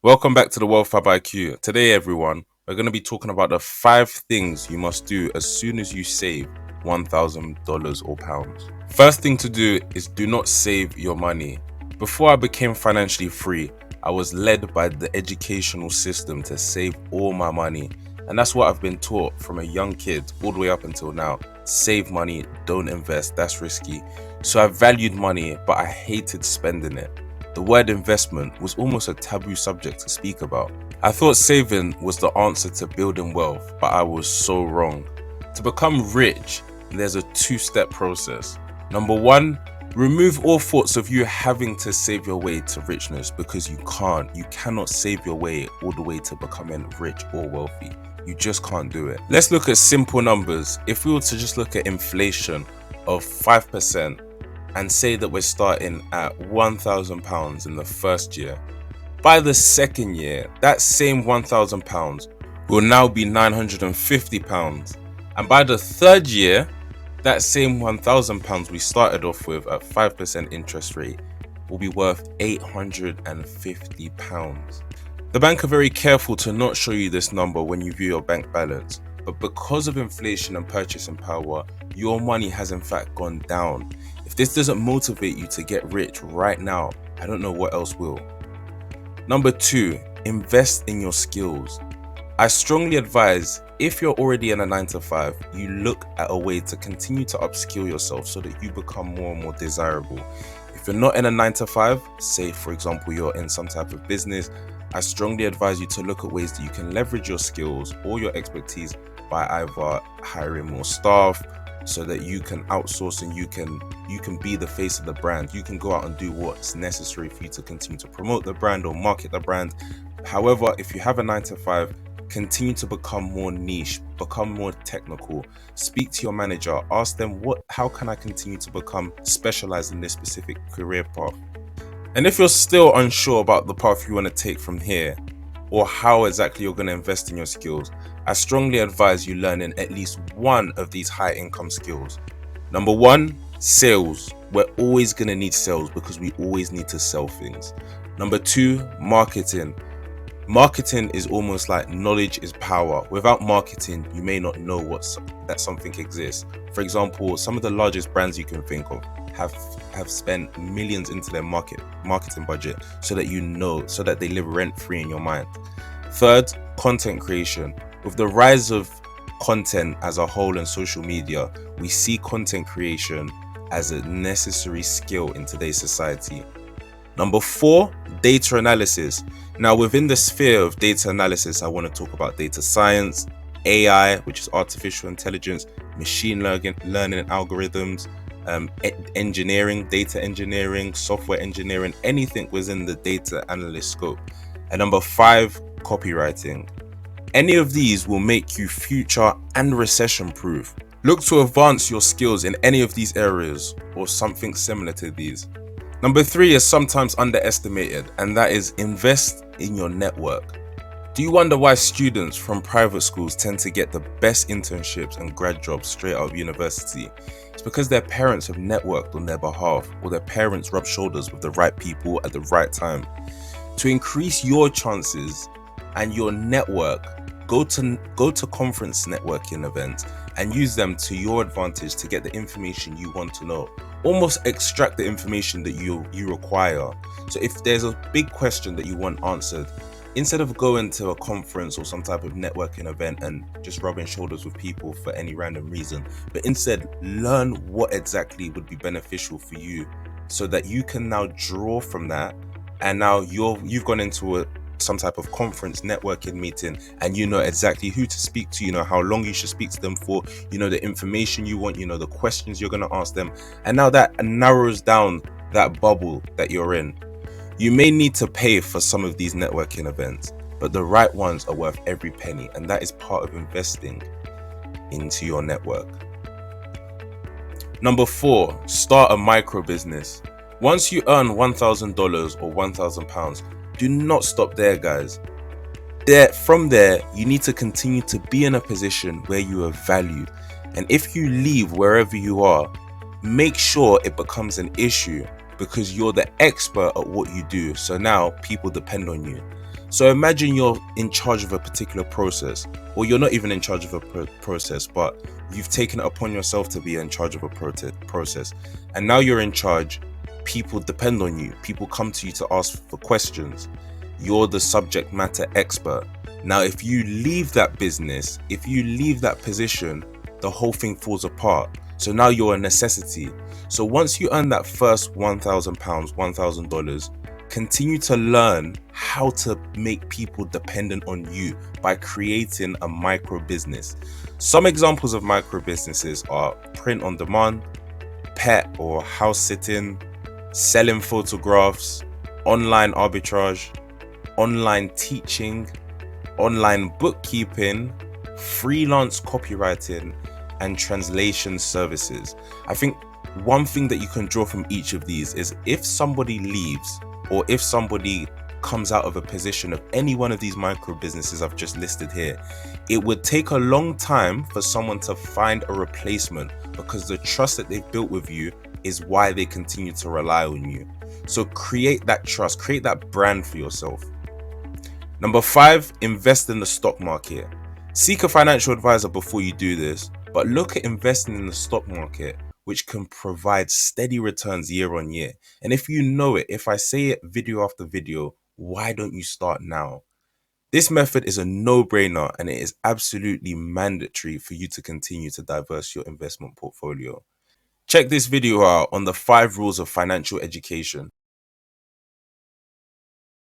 Welcome back to the Wealth Fab IQ. Today, everyone, we're going to be talking about the 5 things you must do as soon as you save $1,000 or pounds. First thing to do is do not save your money. Before I became financially free, I was led by the educational system to save all my money. And that's what I've been taught from a young kid all the way up until now. Save money, don't invest, that's risky. So I valued money, but I hated spending it. The word investment was almost a taboo subject to speak about. I thought saving was the answer to building wealth, but I was so wrong. To become rich, there's a 2-step process. Number 1, remove all thoughts of you having to save your way to richness, because you can't. You cannot save your way all the way to becoming rich or wealthy. You just can't do it. Let's look at simple numbers. If we were to just look at inflation of 5%, and say that we're starting at £1,000 in the first year, by the second year, that same £1,000 will now be £950. And by the third year, that same £1,000 we started off with at 5% interest rate will be worth £850. The bank are very careful to not show you this number when you view your bank balance, but because of inflation and purchasing power, your money has in fact gone down. If this doesn't motivate you to get rich right now, I don't know what else will. Number 2, invest in your skills. I strongly advise, if you're already in a 9-to-5, you look at a way to continue to upskill yourself so that you become more and more desirable. If you're not in a 9-to-5, say for example you're in some type of business, I strongly advise you to look at ways that you can leverage your skills or your expertise by either hiring more staff, so that you can outsource and you can be the face of the brand. You can go out and do what's necessary for you to continue to promote the brand or market the brand. However, if you have a 9-to-5, continue to become more niche, become more technical. Speak to your manager, ask them how can I continue to become specialized in this specific career path. And if you're still unsure about the path you want to take from here, or how exactly you're going to invest in your skills, I strongly advise you learning at least one of these high income skills. Number 1, sales. We're always going to need sales because we always need to sell things. Number 2, marketing. Marketing is almost like knowledge is power. Without marketing, you may not know that something exists. For example, some of the largest brands you can think of have spent millions into their marketing budget so that they live rent free in your mind. Third, content creation. With the rise of content as a whole and social media, we see content creation as a necessary skill in today's society. Number 4, data analysis. Now, within the sphere of data analysis, I want to talk about data science, AI, which is artificial intelligence, machine learning algorithms, engineering, data engineering, software engineering, anything within the data analyst scope. And number 5, copywriting. Any of these will make you future and recession proof. Look to advance your skills in any of these areas or something similar to these. Number 3 is sometimes underestimated, and that is invest in your network. Do you wonder why students from private schools tend to get the best internships and grad jobs straight out of university? It's because their parents have networked on their behalf, or their parents rub shoulders with the right people at the right time. To increase your chances and your network, go to conference networking events and use them to your advantage to get the information you want to know. Almost extract the information that you require. So if there's a big question that you want answered, instead of going to a conference or some type of networking event and just rubbing shoulders with people for any random reason, but instead learn what exactly would be beneficial for you so that you can now draw from that. And now you've gone into some type of conference networking meeting and you know exactly who to speak to, you know how long you should speak to them for, you know the information you want, you know the questions you're going to ask them, and now that narrows down that bubble that you're in. You may need to pay for some of these networking events, but the right ones are worth every penny, and that is part of investing into your network. Number 4, start a micro business. Once you earn $1,000 or £1,000, do not stop there, guys. From there, you need to continue to be in a position where you are valued. And if you leave wherever you are, make sure it becomes an issue, because you're the expert at what you do. So now people depend on you. So imagine you're in charge of a particular process, or you're not even in charge of a process, but you've taken it upon yourself to be in charge of a process. And now you're in charge. People depend on you. People come to you to ask for questions. You're the subject matter expert. Now, if you leave that business, if you leave that position, the whole thing falls apart. So now you're a necessity. So once you earn that first £1,000, $1,000, continue to learn how to make people dependent on you by creating a micro business. Some examples of micro businesses are print on demand, pet or house sitting, selling photographs, online arbitrage, online teaching, online bookkeeping, freelance copywriting, and translation services. I think one thing that you can draw from each of these is if somebody leaves, or if somebody comes out of a position of any one of these micro businesses I've just listed here, it would take a long time for someone to find a replacement, because the trust that they've built with you is why they continue to rely on you. So create that trust, create that brand for yourself. Number 5, invest in the stock market. Seek a financial advisor before you do this, but look at investing in the stock market, which can provide steady returns year on year. And if you know it, if I say it video after video, why don't you start now? This method is a no-brainer, and it is absolutely mandatory for you to continue to diversify your investment portfolio. Check this video out on the 5 rules of financial education.